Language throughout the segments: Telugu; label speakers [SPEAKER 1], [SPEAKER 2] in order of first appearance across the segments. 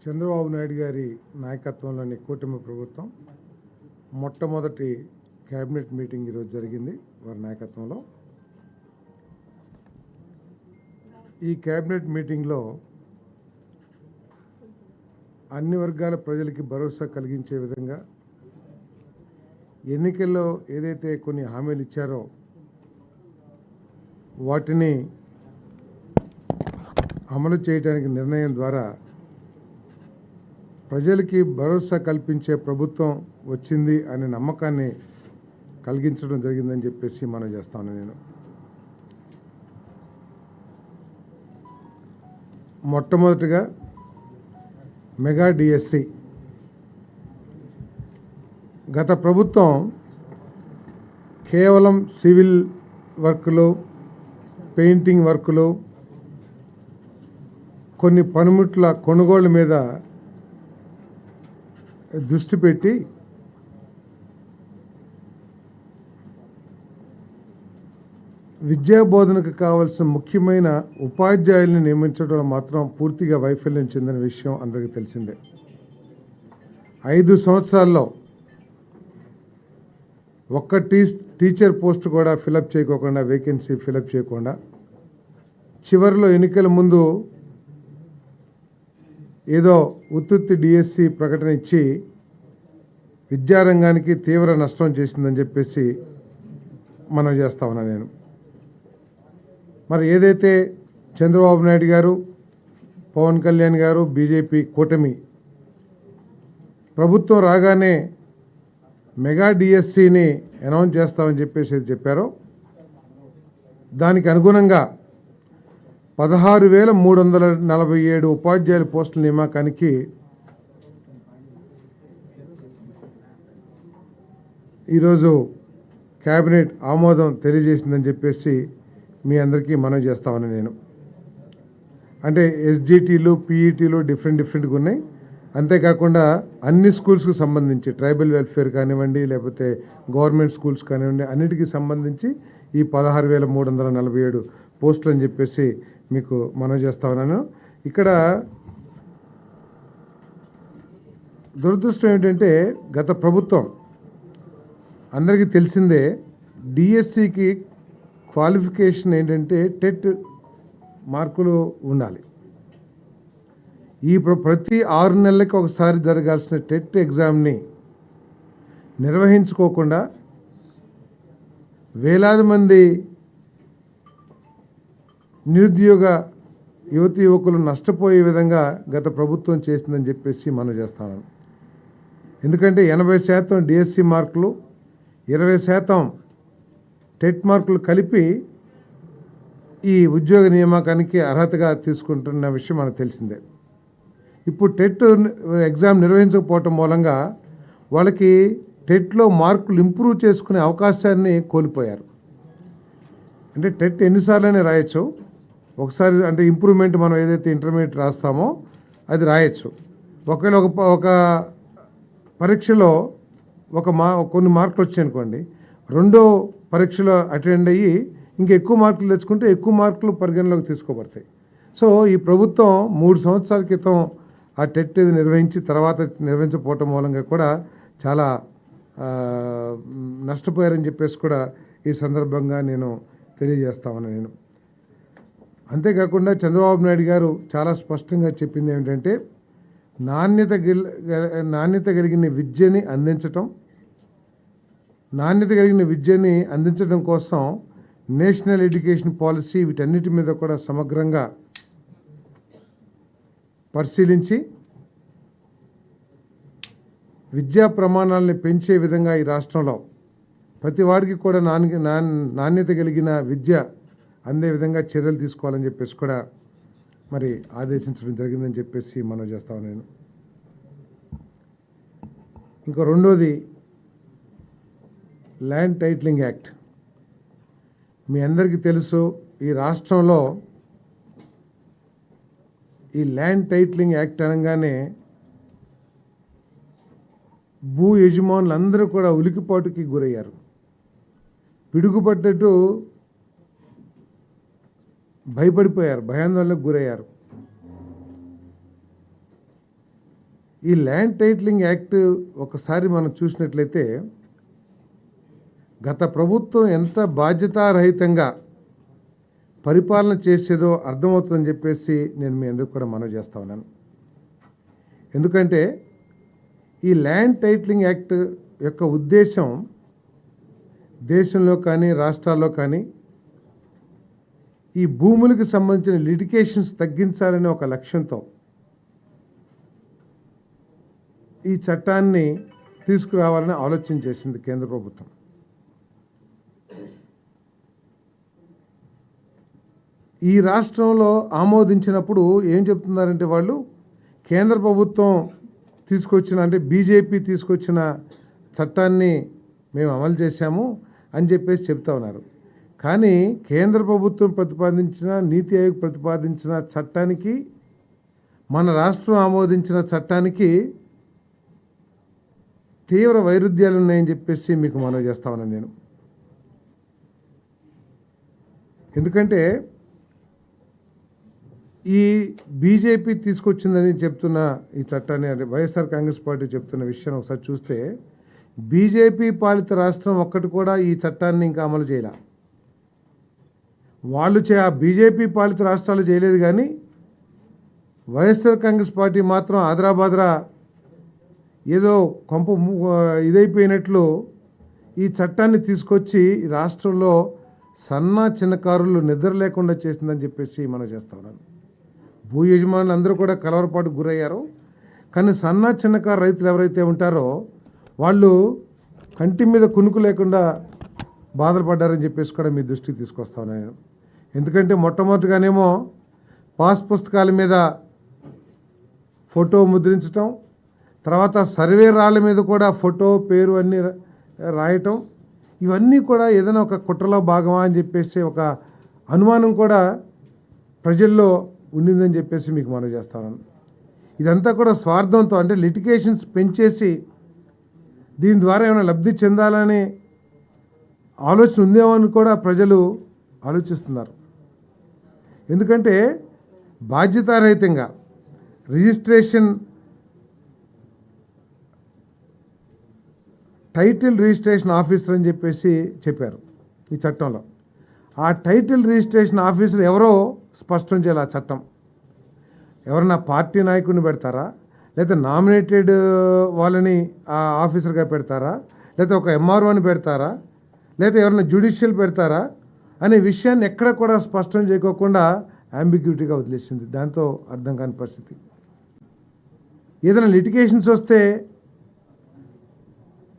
[SPEAKER 1] చంద్రబాబు నాయుడు గారి నాయకత్వంలోని కూటమి ప్రభుత్వం మొట్టమొదటి కేబినెట్ మీటింగ్ ఈరోజు జరిగింది. వారి నాయకత్వంలో ఈ కేబినెట్ మీటింగ్లో అన్ని వర్గాల ప్రజలకి భరోసా కలిగించే విధంగా ఎన్నికల్లో ఏదైతే కొన్ని హామీలు ఇచ్చారో వాటిని అమలు చేయడానికి నిర్ణయం ద్వారా ప్రజలకి భరోసా కల్పించే ప్రభుత్వం వచ్చింది అనే నమ్మకాన్ని కలిగించడం జరిగిందని చెప్పేసి మనం చేస్తాను. నేను మొట్టమొదటిగా మెగా డిఎస్సి గత ప్రభుత్వం కేవలం సివిల్ వర్కులు, పెయింటింగ్ వర్కులు, కొన్ని పనిముట్ల కొనుగోలు మీద దృష్టి పెట్టి విద్యా బోధనకు కావాల్సిన ముఖ్యమైన ఉపాధ్యాయుల్ని నియమించడంలో మాత్రం పూర్తిగా వైఫల్యం చెందిన విషయం అందరికీ తెలిసిందే. 5 సంవత్సరాల్లో ఒక్క టీచర్ పోస్ట్ కూడా ఫిలప్ చేయకోకుండా, వేకెన్సీ ఫిలప్ చేయకుండా, చివరిలో ఎన్నికల ముందు ఏదో ఉత్తుత్తి డిఎస్సి ప్రకటన ఇచ్చి విద్యారంగానికి తీవ్ర నష్టం చేసిందని చెప్పేసి మనం చేస్తా ఉన్నా. నేను మరి ఏదైతే చంద్రబాబు నాయుడు గారు, పవన్ కళ్యాణ్ గారు, బీజేపీ కూటమి ప్రభుత్వం రాగానే మెగా డిఎస్సిని అనౌన్స్ చేస్తామని చెప్పేసి చెప్పారో దానికి అనుగుణంగా 16,347 ఉపాధ్యాయుల పోస్టుల నియామకానికి ఈరోజు కేబినెట్ ఆమోదం తెలియజేసిందని చెప్పేసి మీ అందరికీ మనవి చేస్తామని. నేను అంటే ఎస్జిటీలు, పీఈటీలు డిఫరెంట్గా ఉన్నాయి. అంతేకాకుండా అన్ని స్కూల్స్కి సంబంధించి ట్రైబల్ వెల్ఫేర్ కానివ్వండి, లేకపోతే గవర్నమెంట్ స్కూల్స్ కానివ్వండి, అన్నిటికీ సంబంధించి ఈ 16,347 పోస్టులు అని చెప్పేసి మీకు మనవి చేస్తా ఉన్నాను. ఇక్కడ దురదృష్టం ఏంటంటే గత ప్రభుత్వం అందరికీ తెలిసిందే, డిఎస్సికి క్వాలిఫికేషన్ ఏంటంటే టెట్ మార్కులు ఉండాలి. ప్రతి 6 నెలలకి ఒకసారి జరగాల్సిన టెట్ ఎగ్జామ్ని నిర్వహించుకోకుండా వేలాది మంది నిరుద్యోగ యువతి యువకులు నష్టపోయే విధంగా గత ప్రభుత్వం చేసిందని చెప్పేసి మనం చేస్తాను. ఎందుకంటే 80% డిఎస్సి మార్కులు, 20% టెట్ మార్కులు కలిపి ఈ ఉద్యోగ నియామకానికి అర్హతగా తీసుకుంటున్న విషయం మనకు తెలిసిందే. ఇప్పుడు టెట్ ఎగ్జామ్ నిర్వహించకపోవటం మూలంగా వాళ్ళకి టెట్లో మార్కులు ఇంప్రూవ్ చేసుకునే అవకాశాన్ని కోల్పోయారు. అంటే టెట్ ఎన్నిసార్లైనా రాయొచ్చు, ఒకసారి అంటే ఇంప్రూవ్మెంట్ మనం ఏదైతే ఇంటర్మీడియట్ రాస్తామో అది రాయొచ్చు. ఒకవేళ ఒక పరీక్షలో కొన్ని మార్కులు వచ్చాయనుకోండి, రెండో పరీక్షలో అటెండ్ అయ్యి ఇంకా ఎక్కువ మార్కులు తెచ్చుకుంటే ఎక్కువ మార్కులు పరిగణలోకి తీసుకోబడతాయి. సో ఈ ప్రభుత్వం 3 సంవత్సరాల క్రితం ఆ టెట్ నిర్వహించి తర్వాత నిర్వహించకపోవటం మూలంగా కూడా చాలా నష్టపోయారని చెప్పేసి కూడా ఈ సందర్భంగా నేను తెలియజేస్తామని. నేను అంతేకాకుండా చంద్రబాబు నాయుడు గారు చాలా స్పష్టంగా చెప్పింది ఏమిటంటే నాణ్యత కలిగిన విద్యని అందించడం కోసం నేషనల్ ఎడ్యుకేషన్ పాలసీ వీటన్నిటి మీద కూడా సమగ్రంగా పరిశీలించి విద్యా ప్రమాణాలని పెంచే విధంగా ఈ రాష్ట్రంలో ప్రతి వాడికి కూడా నాణ్యత కలిగిన విద్య అందే విధంగా చర్యలు తీసుకోవాలని చెప్పేసి కూడా మరి ఆదేశించడం జరిగిందని చెప్పేసి మనం చేస్తాను. నేను ఇంకో రెండోది ల్యాండ్ టైటిలింగ్ యాక్ట్. మీ అందరికీ తెలుసు, ఈ రాష్ట్రంలో ఈ ల్యాండ్ టైటిలింగ్ యాక్ట్ అనగానే భూ యజమానులందరూ కూడా ఉలికిపాటుకి గురయ్యారు. పిడుగుపడ్డట్టు భయపడిపోయారు, భయాందోళనకు గురయ్యారు. ఈ ల్యాండ్ టైటిలింగ్ యాక్ట్ ఒకసారి మనం చూసినట్లయితే గత ప్రభుత్వం ఎంత బాధ్యతారహితంగా పరిపాలన చేసేదో అర్థమవుతుందని చెప్పేసి నేను మీ అందరికీ కూడా మనవి చేస్తా ఉన్నాను. ఎందుకంటే ఈ ల్యాండ్ టైటిలింగ్ యాక్ట్ యొక్క ఉద్దేశం దేశంలో కానీ రాష్ట్రాల్లో కానీ ఈ భూములకు సంబంధించిన లిటిగేషన్స్ తగ్గించాలనే ఒక లక్ష్యంతో ఈ చట్టాన్ని తీసుకురావాలని ఆలోచన చేసింది కేంద్ర ప్రభుత్వం. ఈ రాష్ట్రంలో ఆమోదించినప్పుడు ఏం చెప్తున్నారంటే వాళ్ళు కేంద్ర ప్రభుత్వం తీసుకొచ్చిన అంటే బీజేపీ తీసుకొచ్చిన చట్టాన్ని మేము అమలు చేశాము అని చెప్పేసి చెప్తా ఉన్నారు. కానీ కేంద్ర ప్రభుత్వం ప్రతిపాదించిన నీతి ఆయోగ్ ప్రతిపాదించిన చట్టానికి మన రాష్ట్రం ఆమోదించిన చట్టానికి తీవ్ర వైరుధ్యాలు ఉన్నాయని చెప్పేసి మీకు మనవి చేస్తా ఉన్నాను నేను. ఎందుకంటే ఈ బీజేపీ తీసుకొచ్చిందని చెప్తున్న ఈ చట్టాన్ని అంటే వైఎస్ఆర్ కాంగ్రెస్ పార్టీ చెప్తున్న విషయాన్ని ఒకసారి చూస్తే బీజేపీ పాలిత రాష్ట్రం ఒక్కటి కూడా ఈ చట్టాన్ని ఇంకా అమలు చేయలే. వాళ్ళు ఆ బీజేపీ పాలిత రాష్ట్రాలు చేయలేదు, కానీ వైఎస్ఆర్ కాంగ్రెస్ పార్టీ మాత్రం ఆదరాబాదరా ఏదో కొంప ఇదైపోయినట్లు ఈ చట్టాన్ని తీసుకొచ్చి రాష్ట్రంలో సన్న చిన్నకారులు నిద్ర లేకుండా చేసిందని చెప్పేసి మనం చేస్తా ఉన్నాను. భూ యజమానులు అందరూ కూడా కలవరపాటుకు గురయ్యారు. కానీ సన్న చిన్నకారు రైతులు ఎవరైతే ఉంటారో వాళ్ళు కంటి మీద కునుకు లేకుండా బాధలు పడ్డారని చెప్పేసి కూడా మీ దృష్టికి తీసుకొస్తా ఉన్నాను నేను. ఎందుకంటే మొట్టమొదటిగానేమో పాస్ పుస్తకాల మీద ఫోటో ముద్రించటం, తర్వాత సర్వే రాళ్ళ మీద కూడా ఫోటో పేరు అన్నీ రాయటం, ఇవన్నీ కూడా ఏదైనా ఒక కుట్రలో భాగమా అని చెప్పేసి ఒక అనుమానం కూడా ప్రజల్లో ఉండిందని చెప్పేసి మీకు మనవి చేస్తాను. ఇదంతా కూడా స్వార్థంతో అంటే లిటిగేషన్స్ పెంచేసి దీని ద్వారా ఏమైనా లబ్ధి చెందాలనే ఆలోచన ఉందేమో అని కూడా ప్రజలు ఆలోచిస్తున్నారు. ఎందుకంటే బాధ్యతారహితంగా రిజిస్ట్రేషన్ టైటిల్ రిజిస్ట్రేషన్ ఆఫీసర్ అని చెప్పేసి చెప్పారు ఈ చట్టంలో. ఆ టైటిల్ రిజిస్ట్రేషన్ ఆఫీసర్ ఎవరో స్పష్టం చేయాలి. ఆ చట్టం ఎవరన్నా పార్టీ నాయకుడిని పెడతారా, లేదా నామినేటెడ్ వాళ్ళని ఆ ఆఫీసర్గా పెడతారా, లేదా ఒక ఎంఆర్ఓని పెడతారా, లేదా ఎవరైనా జ్యుడిషియల్ పెడతారా అనే విషయాన్ని ఎక్కడ కూడా స్పష్టం చేయకోకుండా అంబిగ్యూటీగా వదిలేసింది. దాంతో అర్థం కాని పరిస్థితి. ఏదైనా లిటిగేషన్స్ వస్తే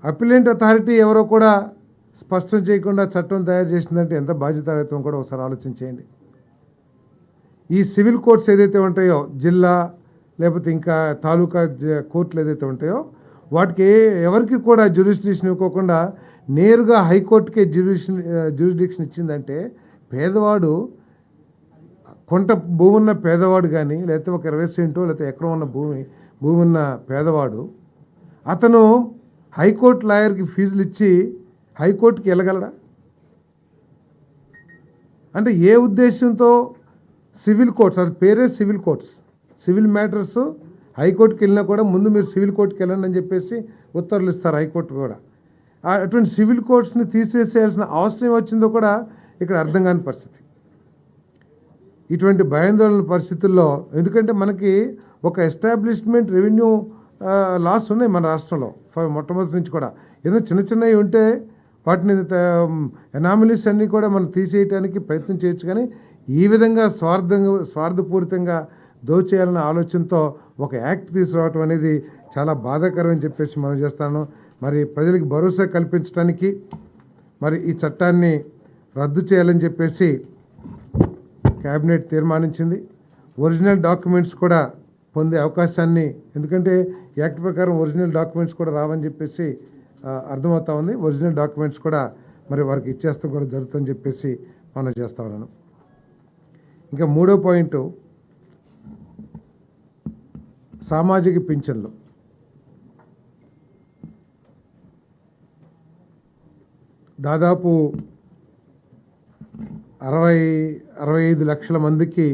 [SPEAKER 1] అపిలెంట్ అథారిటీ ఎవరో కూడా స్పష్టం చేయకుండా చట్టం తయారు చేసిందంటే ఎంత బాధ్యతారహితం కూడా ఒకసారి ఆలోచన చేయండి. ఈ సివిల్ కోర్ట్స్ ఏదైతే ఉంటాయో, జిల్లా లేకపోతే ఇంకా తాలూకా కోర్టులు ఏదైతే ఉంటాయో వాటికి ఎవరికి కూడా జ్యూరిస్డిక్షన్ ఇవ్వకుండా నేరుగా హైకోర్టుకే జ్యూరిస్డిక్షన్ ఇచ్చిందంటే పేదవాడు, కొంత భూమి ఉన్న పేదవాడు కానీ లేకపోతే ఒక 20 సెంటో లేకపోతే ఎక్కడ ఉన్న భూమి ఉన్న పేదవాడు అతను హైకోర్టు లాయర్కి ఫీజులు ఇచ్చి హైకోర్టుకి వెళ్ళగలడా? అంటే ఏ ఉద్దేశంతో సివిల్ కోర్ట్స్, అది పేరే సివిల్ కోర్ట్స్, సివిల్ మ్యాటర్స్ హైకోర్టుకి వెళ్ళినా కూడా ముందు మీరు సివిల్ కోర్టుకి వెళ్ళండి అని చెప్పేసి ఉత్తర్వులు ఇస్తారు హైకోర్టు కూడా. అటువంటి సివిల్ కోర్ట్స్ని తీసేసేయాల్సిన అవసరం వచ్చిందో కూడా ఇక్కడ అర్థం కాని పరిస్థితి. ఇటువంటి భయాందోళన పరిస్థితుల్లో, ఎందుకంటే మనకి ఒక ఎస్టాబ్లిష్మెంట్ రెవెన్యూ లాస్ ఉన్నాయి మన రాష్ట్రంలో మొట్టమొదటి నుంచి కూడా. ఏదో చిన్న చిన్నవి ఉంటే వాటిని ఎనామిలీస్ అన్నీ కూడా మనం తీసేయడానికి ప్రయత్నం చేయొచ్చు, కానీ ఈ విధంగా స్వార్థపూరితంగా దోచేయాలన్న ఆలోచనతో ఒక యాక్ట్ తీసుకురావటం అనేది చాలా బాధాకరం అని చెప్పేసి మనం చేస్తాను. మరి ప్రజలకు భరోసా కల్పించడానికి మరి ఈ చట్టాన్ని రద్దు చేయాలని చెప్పేసి క్యాబినెట్ తీర్మానించింది. ఒరిజినల్ డాక్యుమెంట్స్ కూడా పొందే అవకాశాన్ని, ఎందుకంటే యాక్ట్ ప్రకారం ఒరిజినల్ డాక్యుమెంట్స్ కూడా రావని చెప్పేసి అర్థమవుతా ఉంది. ఒరిజినల్ డాక్యుమెంట్స్ కూడా మరి వారికి ఇచ్చేస్తాం కూడా జరుగుతుందని చెప్పేసి మనం చేస్తా ఉన్నాను. ఇంకా మూడో పాయింట్, సామాజిక పింఛన్లు. దాదాపు 65 లక్షల మందికి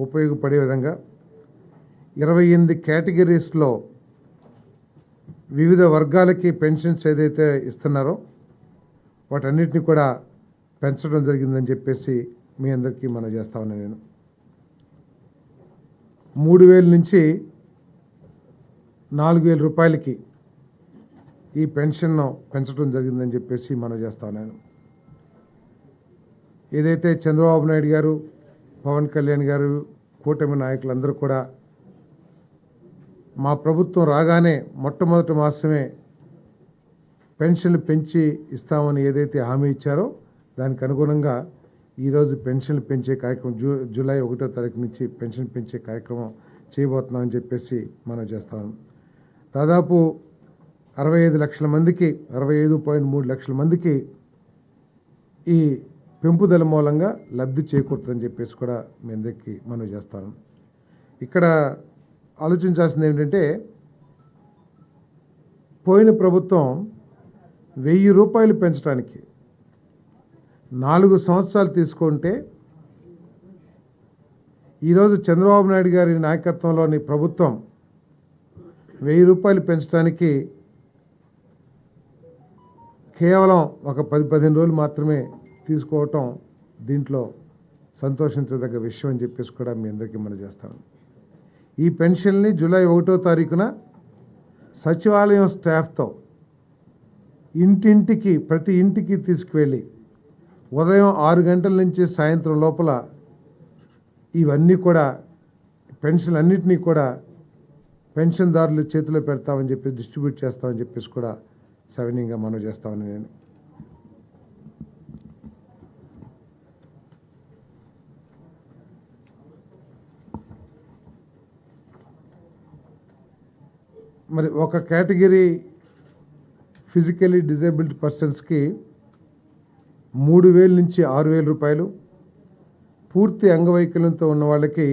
[SPEAKER 1] ఉపయోగపడే విధంగా 28 కేటగిరీస్లో వివిధ వర్గాలకి పెన్షన్స్ ఏదైతే ఇస్తున్నారో వాటన్నిటిని కూడా పెంచడం జరిగిందని చెప్పేసి మీ అందరికీ మనం చేస్తా ఉన్నాను. నేను 3,000 నుంచి 4,000 రూపాయలకి ఈ పెన్షన్ను పెంచడం జరిగిందని చెప్పేసి మనం చేస్తా ఉన్నాను. ఏదైతే చంద్రబాబు నాయుడు గారు, పవన్ కళ్యాణ్ గారు, కూటమి నాయకులందరూ కూడా మా ప్రభుత్వం రాగానే మొట్టమొదటి మాసమే పెన్షన్లు పెంచి ఇస్తామని ఏదైతే హామీ ఇచ్చారో దానికి అనుగుణంగా ఈరోజు పెన్షన్లు పెంచే కార్యక్రమం జూలై 1వ తారీఖు నుంచి పెన్షన్ పెంచే కార్యక్రమం చేయబోతున్నామని చెప్పేసి మనం చేస్తాం. దాదాపు 65 లక్షల మందికి 65.3 లక్షల మందికి ఈ పెంపుదల మూలంగా లబ్ధి చేకూరుతుందని చెప్పేసి కూడా మీ అందరికీ మనం చేస్తాను. ఇక్కడ ఆలోచించాల్సింది ఏంటంటే పోయిన ప్రభుత్వం 1,000 రూపాయలు పెంచడానికి 4 సంవత్సరాలు తీసుకుంటే ఈరోజు చంద్రబాబు నాయుడు గారి నాయకత్వంలోని ప్రభుత్వం 1,000 రూపాయలు పెంచడానికి కేవలం ఒక 10-15 రోజులు మాత్రమే తీసుకోవటం దీంట్లో సంతోషించదగ్గ విషయం అని చెప్పేసి కూడా మీ అందరికీ మనం చేస్తాను. ఈ పెన్షన్ని జూలై 1వ తారీఖున సచివాలయం స్టాఫ్తో ఇంటింటికి ప్రతి ఇంటికి తీసుకువెళ్ళి ఉదయం 6 గంటల నుంచి సాయంత్రం లోపల ఇవన్నీ కూడా పెన్షన్లన్నింటినీ కూడా పెన్షన్దారులు చేతిలో పెడతామని చెప్పి డిస్ట్రిబ్యూట్ చేస్తామని చెప్పేసి కూడా సవినీయంగా మనం చేస్తామని నేను మరి ఒక కేటగిరీ ఫిజికలీ డిజేబుల్డ్ పర్సన్స్కి 3,000 నుంచి 6,000 రూపాయలు, పూర్తి అంగవైకల్యంతో ఉన్న వాళ్ళకి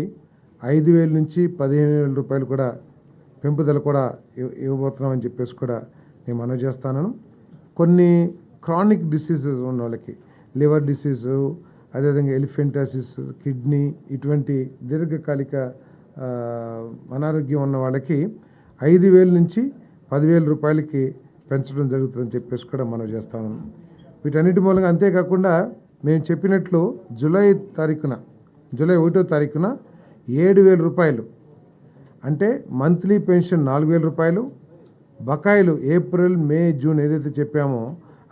[SPEAKER 1] 5,000 నుంచి 15,000 రూపాయలు కూడా పెంపుదల కూడా ఇవ్వబోతున్నామని చెప్పేసి కూడా నేను మనవి చేస్తాను. కొన్ని క్రానిక్ డిసీజెస్ ఉన్న వాళ్ళకి లివర్ డిసీజు, అదేవిధంగా ఎలిఫెంటాసిస్, కిడ్నీ ఇటువంటి దీర్ఘకాలిక అనారోగ్యం ఉన్న వాళ్ళకి 5,000 నుంచి 10,000 రూపాయలకి పెంచడం జరుగుతుందని చెప్పేసి కూడా మనం చేస్తాను. వీటన్నిటి మూలంగా అంతేకాకుండా మేము చెప్పినట్లు జూలై 1వ తారీఖున 7,000 రూపాయలు అంటే మంత్లీ పెన్షన్ 4,000 రూపాయలు, బకాయిలు ఏప్రిల్, మే, జూన్ ఏదైతే చెప్పామో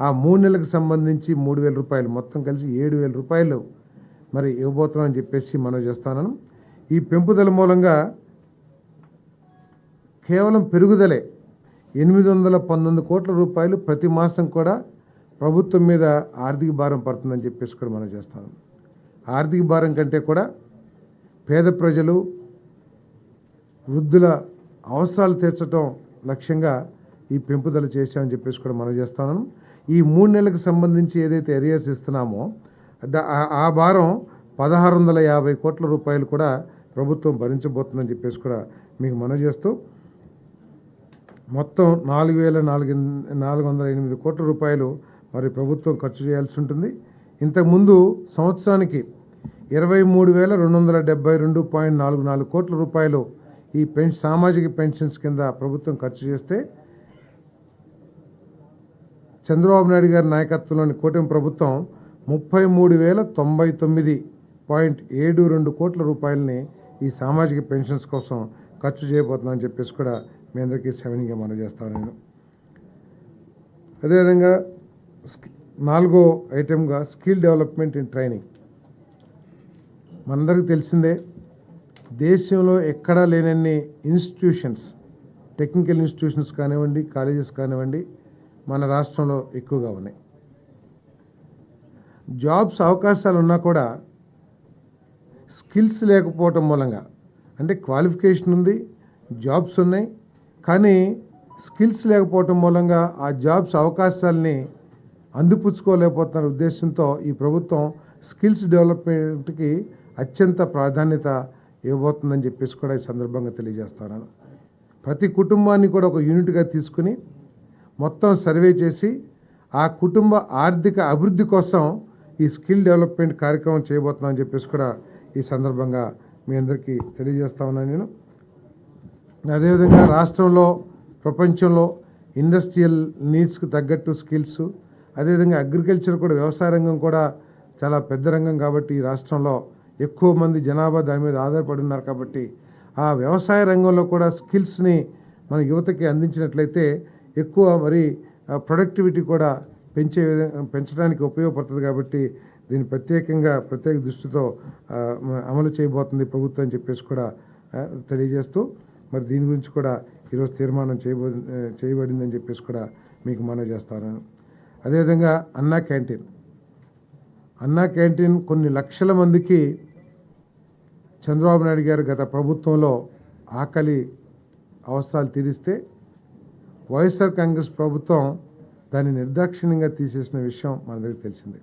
[SPEAKER 1] ఆ 3 నెలలకు సంబంధించి 3,000 రూపాయలు మొత్తం కలిసి 7,000 రూపాయలు మరి ఇవ్వబోతున్నామని చెప్పేసి మనం చేస్తాను. ఈ పెంపుదల మూలంగా కేవలం పెరుగుదలే 819 కోట్ల రూపాయలు ప్రతి మాసం కూడా ప్రభుత్వం మీద ఆర్థిక భారం పడుతుందని చెప్పేసి కూడా మనం చేస్తాం. ఆర్థిక భారం కంటే కూడా పేద ప్రజలు, వృద్ధుల అవసరాలు తీర్చడం లక్ష్యంగా ఈ పెంపుదల చేశామని చెప్పేసి కూడా మనం చేస్తాను. ఈ 3 నెలలకు సంబంధించి ఏదైతే ఎరియర్స్ ఇస్తున్నామో ఆ భారం 1,650 కోట్ల రూపాయలు కూడా ప్రభుత్వం భరించబోతుందని చెప్పేసి కూడా మీకు మనవి చేస్తూ మొత్తం 4,408 కోట్ల రూపాయలు మరి ప్రభుత్వం ఖర్చు చేయాల్సి ఉంటుంది. ఇంతకుముందు సంవత్సరానికి 23,272.44 కోట్ల రూపాయలు ఈ సామాజిక పెన్షన్స్ కింద ప్రభుత్వం ఖర్చు చేస్తే చంద్రబాబు నాయుడు గారి నాయకత్వంలోని కూటమి ప్రభుత్వం 33,099.72 కోట్ల రూపాయలని ఈ సామాజిక పెన్షన్స్ కోసం ఖర్చు చేయబోతున్నామని చెప్పేసి కూడా మీ అందరికీ సెవెన్గా మనం చేస్తాను. నేను అదేవిధంగా 4వ ఐటెంగా స్కిల్ డెవలప్మెంట్ ఇన్ ట్రైనింగ్. మనందరికీ తెలిసిందే దేశంలో ఎక్కడా లేనన్ని ఇన్స్టిట్యూషన్స్, టెక్నికల్ ఇన్స్టిట్యూషన్స్ కానివ్వండి, కాలేజెస్ కానివ్వండి మన రాష్ట్రంలో ఎక్కువగా ఉన్నాయి. జాబ్స్ అవకాశాలు ఉన్నా కూడా స్కిల్స్ లేకపోవటం మూలంగా, అంటే క్వాలిఫికేషన్ ఉంది, జాబ్స్ ఉన్నాయి, కానీ స్కిల్స్ లేకపోవటం మూలంగా ఆ జాబ్స్ అవకాశాలని అందిపుచ్చుకోలేకపోతున్న ఉద్దేశంతో ఈ ప్రభుత్వం స్కిల్స్ డెవలప్మెంట్కి అత్యంత ప్రాధాన్యత ఇవ్వబోతుందని చెప్పేసి కూడా ఈ సందర్భంగా తెలియజేస్తాను. ప్రతి కుటుంబాన్ని కూడా ఒక యూనిట్గా తీసుకుని మొత్తం సర్వే చేసి ఆ కుటుంబ ఆర్థిక అభివృద్ధి కోసం ఈ స్కిల్ డెవలప్మెంట్ కార్యక్రమం చేయబోతున్నామని చెప్పేసి కూడా ఈ సందర్భంగా మీ అందరికీ తెలియజేస్తా ఉన్నాను. నేను అదేవిధంగా రాష్ట్రంలో, ప్రపంచంలో ఇండస్ట్రియల్ నీడ్స్కి తగ్గట్టు స్కిల్స్, అదేవిధంగా అగ్రికల్చర్ కూడా, వ్యవసాయ రంగం కూడా చాలా పెద్ద రంగం కాబట్టి ఈ రాష్ట్రంలో ఎక్కువ మంది జనాభా దాని మీద ఆధారపడి ఉన్నారు కాబట్టి ఆ వ్యవసాయ రంగంలో కూడా స్కిల్స్ని మన యువతకి అందించినట్లయితే ఎక్కువ మరి ప్రొడక్టివిటీ కూడా పెంచడానికి ఉపయోగపడుతుంది కాబట్టి దీన్ని ప్రత్యేక దృష్టితో అమలు చేయబోతుంది ప్రభుత్వం అని చెప్పేసి కూడా తెలియజేస్తూ, మరి దీని గురించి కూడా ఈరోజు తీర్మానం చేయబడిందని చెప్పేసి కూడా మీకు మనవి చేస్తాను. అదేవిధంగా అన్నా క్యాంటీన్ కొన్ని లక్షల మందికి చంద్రబాబు నాయుడు గారు గత ప్రభుత్వంలో ఆకలి అవసరాలు తీరిస్తే వైఎస్ఆర్ కాంగ్రెస్ ప్రభుత్వం దాన్ని నిర్దాక్షిణ్యంగా తీసేసిన విషయం మనందరికీ తెలిసిందే.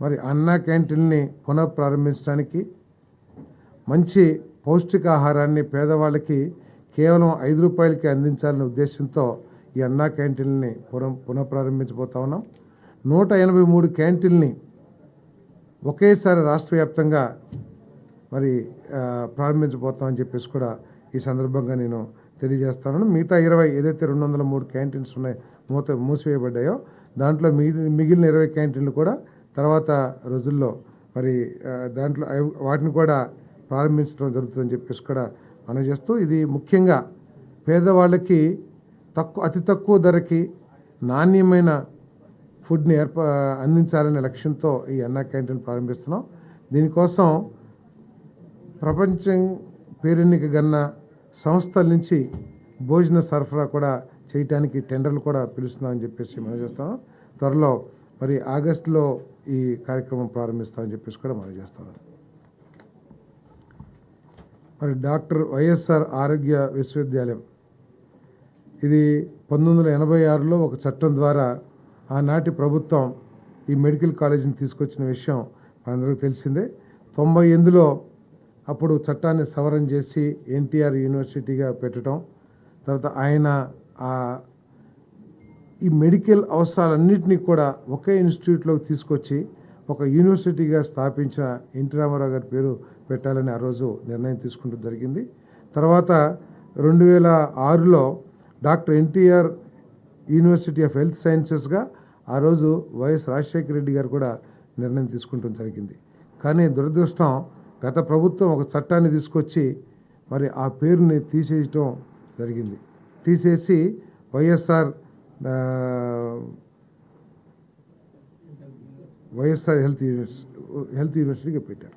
[SPEAKER 1] మరి అన్నా క్యాంటీన్ని పునఃప్రారంభించడానికి, మంచి పౌష్టికాహారాన్ని పేదవాళ్ళకి కేవలం 5 రూపాయలకి అందించాలనే ఉద్దేశంతో ఈ అన్నా క్యాంటీన్ని పునఃప్రారంభించబోతా ఉన్నాం. 183 క్యాంటీన్ని ఒకేసారి రాష్ట్ర వ్యాప్తంగా మరి ప్రారంభించబోతామని చెప్పేసి కూడా ఈ సందర్భంగా నేను తెలియజేస్తాను. మిగతా 20 ఏదైతే 203 క్యాంటీన్స్ ఉన్నాయి మూసివేయబడ్డాయో దాంట్లో మిగిలిన 20 క్యాంటీన్లు కూడా తర్వాత రోజుల్లో మరి దాంట్లో వాటిని కూడా ప్రారంభించడం జరుగుతుందని చెప్పేసి కూడా మనం చేస్తూ, ఇది ముఖ్యంగా పేదవాళ్ళకి అతి తక్కువ ధరకి నాణ్యమైన ఫుడ్ని అందించాలనే లక్ష్యంతో ఈ అన్నా క్యాంటీన్ ప్రారంభిస్తున్నాం. దీనికోసం ప్రపంచం పేరెన్నిక గన్న సంస్థల నుంచి భోజన సరఫరా కూడా చేయడానికి టెండర్లు కూడా పిలుస్తున్నామని చెప్పేసి మనం చేస్తాం. త్వరలో మరి ఆగస్టులో ఈ కార్యక్రమం ప్రారంభిస్తామని చెప్పేసి కూడా మనం చేస్తాం. మరి డాక్టర్ వైఎస్ఆర్ ఆరోగ్య విశ్వవిద్యాలయం, ఇది 1986లో ఒక చట్టం ద్వారా ఆనాటి ప్రభుత్వం ఈ మెడికల్ కాలేజీని తీసుకొచ్చిన విషయం మనందరికీ తెలిసిందే. 98లో అప్పుడు చట్టాన్ని సవరణ చేసి ఎన్టీఆర్ యూనివర్సిటీగా పెట్టడం, తర్వాత ఆయన ఈ మెడికల్ అవసరాలన్నింటినీ కూడా ఒకే ఇన్స్టిట్యూట్లోకి తీసుకొచ్చి ఒక యూనివర్సిటీగా స్థాపించిన ఎన్టీ రామారావు గారి పేరు పెట్టాలని ఆ రోజు నిర్ణయం తీసుకుంటూ జరిగింది. తర్వాత 2006లో doctor NTR university of health సైన్సెస్గా ఆ రోజు వైఎస్ రాజశేఖర రెడ్డి గారు కూడా నిర్ణయం తీసుకుంటూ జరిగింది. కానీ దురదృష్టం, గత ప్రభుత్వం ఒక చట్టాన్ని తీసుకొచ్చి మరి ఆ పేరుని తీసేయటం జరిగింది. తీసేసి వైఎస్ఆర్ హెల్త్ యూనివర్సిటీగా పెట్టారు.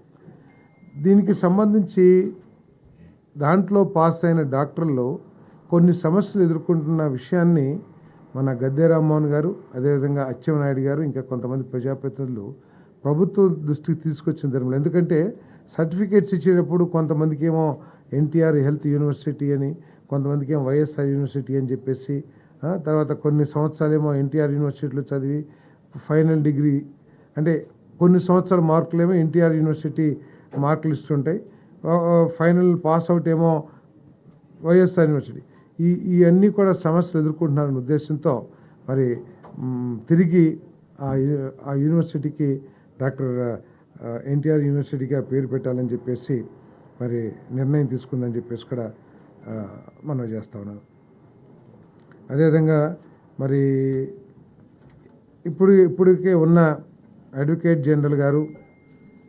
[SPEAKER 1] దీనికి సంబంధించి దాంట్లో పాస్ అయిన డాక్టర్లు కొన్ని సమస్యలు ఎదుర్కొంటున్న విషయాన్ని మన గద్దె రామ్మోహన్ గారు, అదేవిధంగా అచ్చెన్నాయుడు గారు, ఇంకా కొంతమంది ప్రజాప్రతినిధులు ప్రభుత్వం దృష్టికి తీసుకొచ్చిన ధర్మం. ఎందుకంటే సర్టిఫికేట్స్ ఇచ్చేటప్పుడు కొంతమందికి ఏమో ఎన్టీఆర్ హెల్త్ యూనివర్సిటీ అని, కొంతమందికి ఏమో వైఎస్ఆర్ యూనివర్సిటీ అని చెప్పేసి, తర్వాత కొన్ని సంవత్సరాలేమో ఎన్టీఆర్ యూనివర్సిటీలో చదివి ఫైనల్ డిగ్రీ అంటే కొన్ని సంవత్సరాల మార్కులేమో ఎన్టీఆర్ యూనివర్సిటీ మార్కులు ఇస్తుంటాయి, ఫైనల్ పాస్ అవుట్ ఏమో వైఎస్ఆర్ యూనివర్సిటీ. ఇవన్నీ కూడా సమస్యలు ఎదుర్కొంటున్నారనే ఉద్దేశంతో మరి తిరిగి ఆ యూనివర్సిటీకి డాక్టర్ ఎన్టీఆర్ యూనివర్సిటీగా పేరు పెట్టాలని చెప్పేసి మరి నిర్ణయం తీసుకుందని చెప్పేసి కూడా మనం చేస్తా ఉన్నాం. అదేవిధంగా మరి ఇప్పటికే ఉన్న అడ్వకేట్ జనరల్ గారు,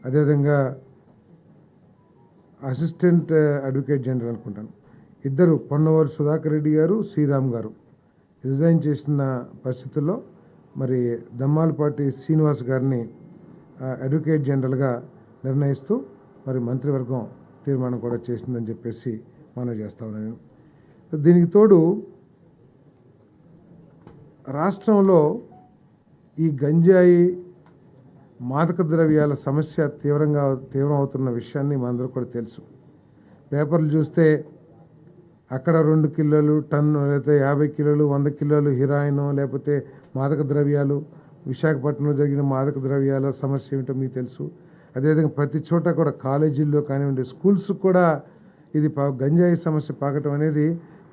[SPEAKER 1] అదేవిధంగా అసిస్టెంట్ అడ్వకేట్ జనరల్ అనుకుంటాను, ఇద్దరు పొన్నవరు సుధాకర్ రెడ్డి గారు, శ్రీరామ్ గారు రిజైన్ చేసిన పరిస్థితుల్లో మరి దమ్మాలపాటి శ్రీనివాస్ గారిని అడ్వకేట్ జనరల్గా నిర్ణయిస్తూ మరి మంత్రివర్గం తీర్మానం కూడా చేసిందని చెప్పేసి మనం చేస్తా ఉన్నాను. దీనికి తోడు రాష్ట్రంలో ఈ గంజాయి మాదక ద్రవ్యాల సమస్య తీవ్రం అవుతున్న విషయాన్ని మనందరూ కూడా తెలుసు. పేపర్లు చూస్తే అక్కడ 2 కిలోలు, టన్ను, లేకపోతే 50 కిలోలు, 100 కిలోలు హీరాయిన్, లేకపోతే మాదక ద్రవ్యాలు. విశాఖపట్నంలో జరిగిన మాదక ద్రవ్యాల సమస్య ఏమిటో మీకు తెలుసు. అదేవిధంగా ప్రతి చోట కూడా కాలేజీల్లో కానివ్వండి, స్కూల్స్ కూడా ఇది గంజాయి సమస్య పాకటం అనేది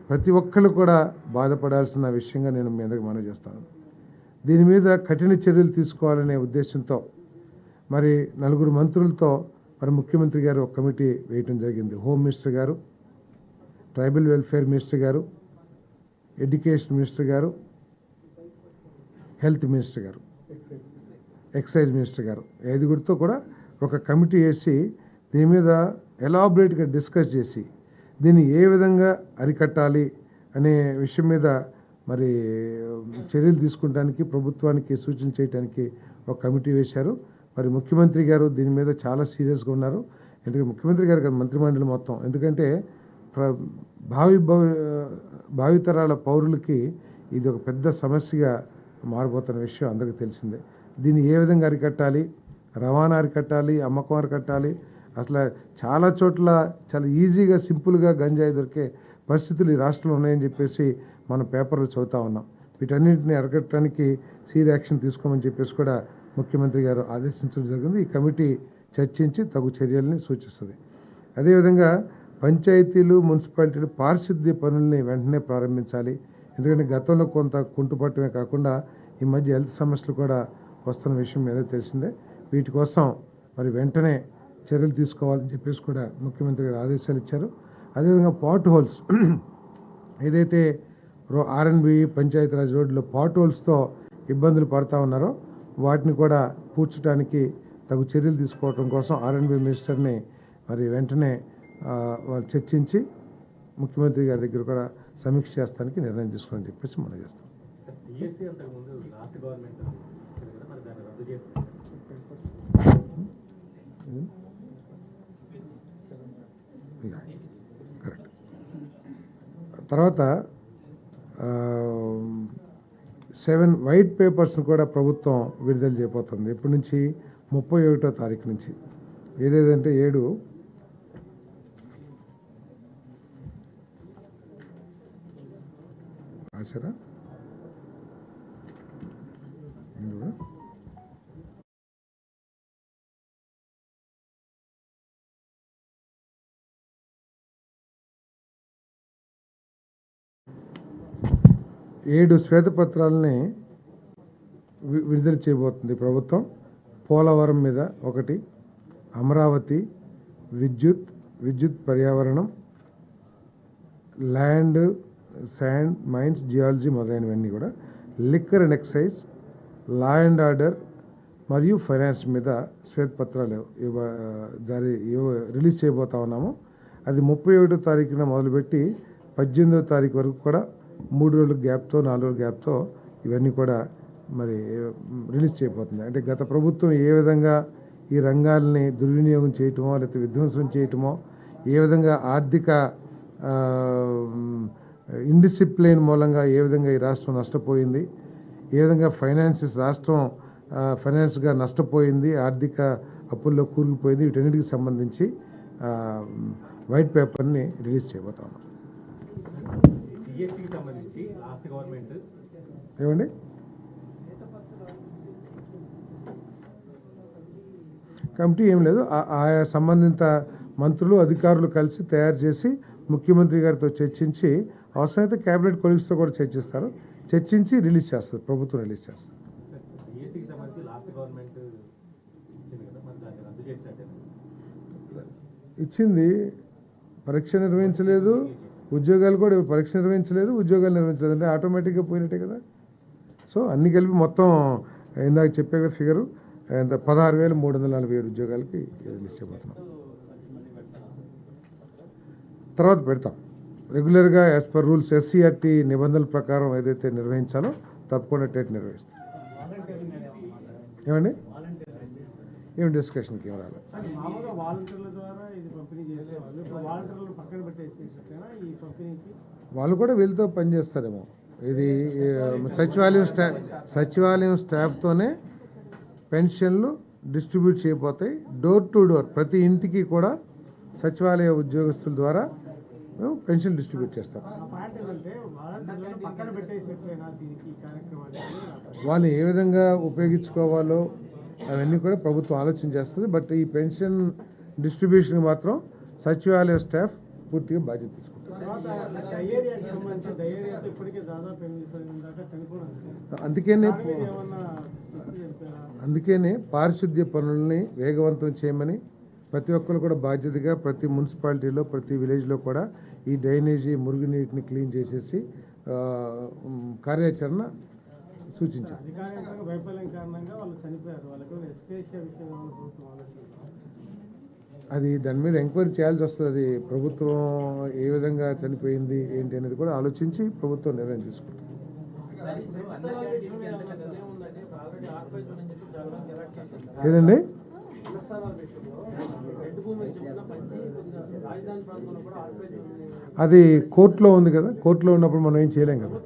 [SPEAKER 1] ప్రతి ఒక్కరు కూడా బాధపడాల్సిన విషయంగా నేను మీ అందరికీ మనవి చేస్తాను. దీని మీద కఠిన చర్యలు తీసుకోవాలనే ఉద్దేశంతో మరి 4 మంత్రులతో మరి ముఖ్యమంత్రి గారు ఒక కమిటీ వేయటం జరిగింది. హోమ్ మినిస్టర్ గారు, ట్రైబల్ వెల్ఫేర్ మినిస్టర్ గారు, ఎడ్యుకేషన్ మినిస్టర్ గారు, హెల్త్ మినిస్టర్ గారు, ఎక్సైజ్ మినిస్టర్ గారు, ఐదుగురితో కూడా ఒక కమిటీ వేసి దీని మీద ఎలాబరేట్గా డిస్కస్ చేసి దీన్ని ఏ విధంగా అరికట్టాలి అనే విషయం మీద మరి చర్యలు తీసుకుంటానికి ప్రభుత్వానికి సూచన చేయడానికి ఒక కమిటీ వేశారు. మరి ముఖ్యమంత్రి గారు దీని మీద చాలా సీరియస్గా ఉన్నారు. ఎందుకంటే ముఖ్యమంత్రి గారు కదా మంత్రిమండలి మొత్తం, ఎందుకంటే భావితరాల పౌరులకి ఇది ఒక పెద్ద సమస్యగా మారిపోతున్న విషయం అందరికీ తెలిసిందే. దీన్ని ఏ విధంగా అరికట్టాలి, రవాణా అరికట్టాలి, అమ్మకం అరికట్టాలి, అసలు చాలా చోట్ల చాలా ఈజీగా సింపుల్గా గంజాయి దొరికే పరిస్థితులు ఈ రాష్ట్రంలో ఉన్నాయని చెప్పేసి మనం పేపర్లు చదువుతూ ఉన్నాం. వీటన్నింటినీ అరికట్టడానికి సీరియస్ యాక్షన్ తీసుకోమని చెప్పేసి కూడా ముఖ్యమంత్రి గారు ఆదేశించడం జరిగింది. ఈ కమిటీ చర్చించి తగు చర్యల్ని సూచిస్తుంది. అదేవిధంగా పంచాయతీలు, మున్సిపాలిటీలు పారిశుద్ధ్య పనుల్ని వెంటనే ప్రారంభించాలి. ఎందుకంటే గతంలో కొంత కుంటుపట్టమే కాకుండా ఈ మధ్య హెల్త్ సమస్యలు కూడా వస్తున్న విషయం మీద తెలిసిందే. వీటి కోసం మరి వెంటనే చర్యలు తీసుకోవాలని చెప్పేసి కూడా ముఖ్యమంత్రి గారు ఆదేశాలు ఇచ్చారు. అదేవిధంగా పాట్ హోల్స్ ఏదైతే ఆర్ఎన్బి పంచాయతీరాజ్ రోడ్లో పాట్ హోల్స్తో ఇబ్బందులు పడుతూ ఉన్నారో వాటిని కూడా పూడ్చడానికి తగు చర్యలు తీసుకోవడం కోసం ఆర్ఎన్బి మినిస్టర్ని మరి వెంటనే వాళ్ళు చర్చించి ముఖ్యమంత్రి గారి దగ్గర కూడా సమీక్ష చేస్తానికి నిర్ణయం తీసుకోవాలని చెప్పేసి మనం చేస్తాం. కరెక్ట్. తర్వాత 7 వైట్ పేపర్స్ను కూడా ప్రభుత్వం విడుదల చేయబోతుంది. ఎప్పటి నుంచి? 31వ తారీఖు నుంచి. ఏదేదంటే 7 రాశారా? ఏడు శ్వేతపత్రాలని విడుదల చేయబోతుంది ప్రభుత్వం. పోలవరం మీద 1, అమరావతి, విద్యుత్ పర్యావరణం, ల్యాండ్, శాండ్, మైన్స్, జియాలజీ మొదలైనవన్నీ కూడా, liquor and excise, law and order మరియు ఫైనాన్స్ మీద శ్వేతపత్రాలు రిలీజ్ చేయబోతా ఉన్నాము. అది 31వ తారీఖున మొదలుపెట్టి 18వ తారీఖు వరకు కూడా 3 రోజుల గ్యాప్తో 4 రోజుల గ్యాప్తో ఇవన్నీ కూడా మరి రిలీజ్ చేయబోతుంది. అంటే గత ప్రభుత్వం ఏ విధంగా ఈ రంగాల్ని దుర్వినియోగం చేయటమో లేకపోతే విధ్వంసం చేయటమో, ఏ విధంగా ఆర్థిక ఇండిసిప్లిన్ మూలంగా ఏ విధంగా ఈ రాష్ట్రం నష్టపోయింది, ఏ విధంగా రాష్ట్రం ఫైనాన్స్గా నష్టపోయింది, ఆర్థిక అప్పుల్లో కూరుకుపోయింది, వీటన్నిటికి సంబంధించి వైట్ పేపర్ని రిలీజ్ చేయబోతా ఉన్నాం. ఏమండి? కమిటీ ఏం లేదు, ఆయా సంబంధిత మంత్రులు, అధికారులు కలిసి తయారు చేసి ముఖ్యమంత్రి గారితో చర్చించి అవసరమైతే క్యాబినెట్ కొలీగ్స్తో కూడా చర్చిస్తారు. చర్చించి రిలీజ్ చేస్తారు, ప్రభుత్వం రిలీజ్ చేస్తారు. ఇచ్చింది, పరీక్ష నిర్వహించలేదు, ఉద్యోగాలు కూడా పరీక్ష నిర్వహించలేదు, ఉద్యోగాలు నిర్వహించలేదు అంటే ఆటోమేటిక్గా పోయినట్టే కదా. సో అన్ని కలిపి మొత్తం ఇందాక చెప్పే కదా ఫిగరు 16,347 ఉద్యోగాలకి రిలీజ్ చేయబోతున్నాం. తర్వాత పెడతాం రెగ్యులర్గా యాజ్ పర్ రూల్స్ ఎస్సీఆర్టీ నిబంధనల ప్రకారం ఏదైతే నిర్వహించాలో తప్పకుండా టెట్ నిర్వహిస్తాం. ఏమండి? ఏం డిస్కషన్కి ఏం రాలేదు. వాళ్ళు కూడా వీళ్ళతో పనిచేస్తారేమో. ఇది సచివాలయం స్టాఫ్తోనే పెన్షన్లు డిస్ట్రిబ్యూట్ చేయబోతాయి. డోర్ టు డోర్ ప్రతి ఇంటికి కూడా సచివాలయ ఉద్యోగస్తుల ద్వారా మేము పెన్షన్ డిస్ట్రిబ్యూట్ చేస్తాం. వాళ్ళు ఏ విధంగా ఉపయోగించుకోవాలో అవన్నీ కూడా ప్రభుత్వం ఆలోచన చేస్తుంది. బట్ ఈ పెన్షన్ డిస్ట్రిబ్యూషన్ మాత్రం సచివాలయ స్టాఫ్ పూర్తిగా బాధ్యత తీసుకుంటారు. అందుకనే పారిశుద్ధ్య పనుల్ని వేగవంతం చేయమని ప్రతి ఒక్కరు కూడా బాధ్యతగా ప్రతి మున్సిపాలిటీలో ప్రతి విలేజ్లో కూడా ఈ డ్రైనేజీ మురుగునీటిని క్లీన్ చేసేసి కార్యాచరణ సూచించారు.
[SPEAKER 2] అధికారికంగా వైఫల్యం కారణంగా వాళ్ళు చనిపోయారు. వాళ్ళకి ఎస్కేషియా విషయం ప్రభుత్వం ఆలోచన
[SPEAKER 1] అది దాని మీద ఎంక్వైరీ చేయాల్సి వస్తుంది. అది ప్రభుత్వం ఏ విధంగా చనిపోయింది ఏంటి అనేది కూడా ఆలోచించి ప్రభుత్వం నిర్ణయం తీసుకుంటుంది. ఏదండి అది కోర్టులో ఉంది కదా, కోర్టులో ఉన్నప్పుడు మనం ఏం చేయలేం కదా.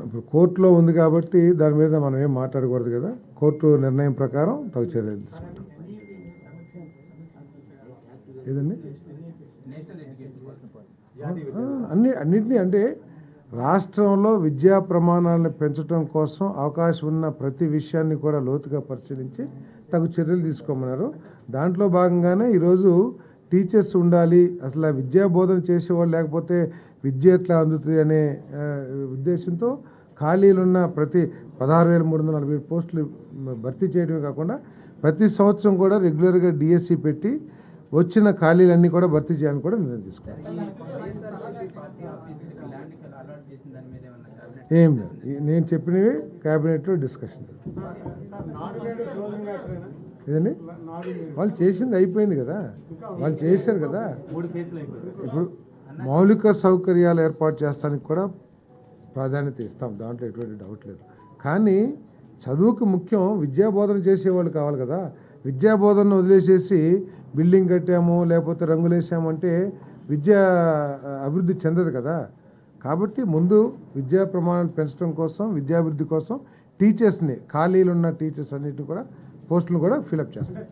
[SPEAKER 1] ఇప్పుడు కోర్టులో ఉంది కాబట్టి దాని మీద మనం ఏం మాట్లాడకూడదు కదా. కోర్టు నిర్ణయం ప్రకారం తగు చర్యలు తీసుకుంటాం. ఏదండి అన్నింటినీ అంటే రాష్ట్రంలో విద్యా ప్రమాణాలను పెంచడం కోసం అవకాశం ఉన్న ప్రతి విషయాన్ని కూడా లోతుగా పరిశీలించి తగు చర్యలు తీసుకోమన్నారు. దాంట్లో భాగంగానే ఈరోజు టీచర్స్ ఉండాలి, అసలు విద్యా బోధన చేసేవాళ్ళు లేకపోతే విద్య అందుతుంది అనే ఉద్దేశంతో ఖాళీలున్న ప్రతి 16,347 పోస్టులు భర్తీ చేయడమే కాకుండా ప్రతి సంవత్సరం కూడా రెగ్యులర్గా డిఎస్సి పెట్టి వచ్చిన ఖాళీలన్నీ కూడా భర్తీ చేయాలని కూడా నిర్ణయం తీసుకున్నారు. ఏం లేదు, నేను చెప్పినవి క్యాబినెట్లో డిస్కషన్. ఇదండి వాళ్ళు చేసింది అయిపోయింది కదా, వాళ్ళు చేశారు కదా. ఇప్పుడు మౌలిక సౌకర్యాలు ఏర్పాటు చేస్తానికి కూడా ప్రాధాన్యత ఇస్తాం, దాంట్లో ఎటువంటి డౌట్ లేదు. కానీ చదువుకు ముఖ్యం విద్యాబోధన చేసేవాళ్ళు కావాలి కదా. విద్యాబోధనను వదిలేసేసి బిల్డింగ్ కట్టాము లేకపోతే రంగులేసాము అంటే విద్య అభివృద్ధి చెందదు కదా. కాబట్టి ముందు విద్యా ప్రమాణాలు పెంచడం కోసం, విద్యాభివృద్ధి కోసం టీచర్స్ని, ఖాళీలు ఉన్న టీచర్స్ అన్నిటిని కూడా పోస్టులు కూడా ఫిలప్ చేస్తారు.